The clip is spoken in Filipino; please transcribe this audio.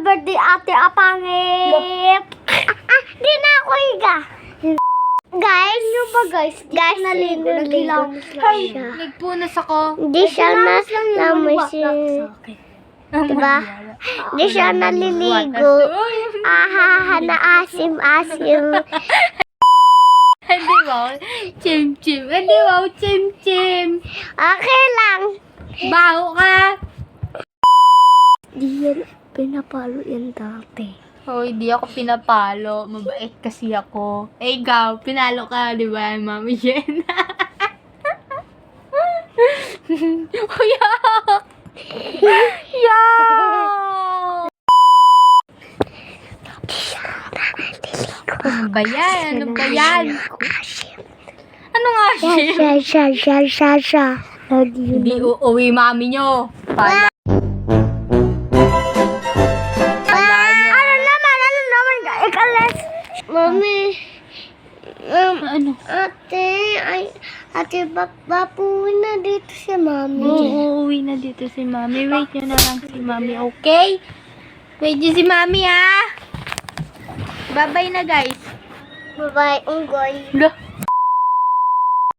birthday, ate Apangit! Di na ako higa. Guys, ano ba guys? Guys, naliligo siya. Nagpunas ako. Hindi siya diba? Hindi siya naliligo. Naasim-asim. Hindi mo. Chim-chim. Hindi mo. Chim-chim. Okay lang. Baho ka. Di yan, pinapalo yan dati. Oh, hindi ako pinapalo. Mabait kasi ako. Eh, ikaw, pinalo ka, di ba, Mami Jen? Oh, yak! Yak! Ano ba yan? Ano ba yan? Ano nga Siya. Hindi uuwi mami nyo. Pala. Ano naman, ikalas. Mami, Ano? ate, bapuwi na dito si Mami. Oo, uuwi na dito si mami. Wait nyo na lang si mami, okay? Wait nyo si mami, ha? Bye-bye na, guys. Bye-bye, Unggoy. Loh.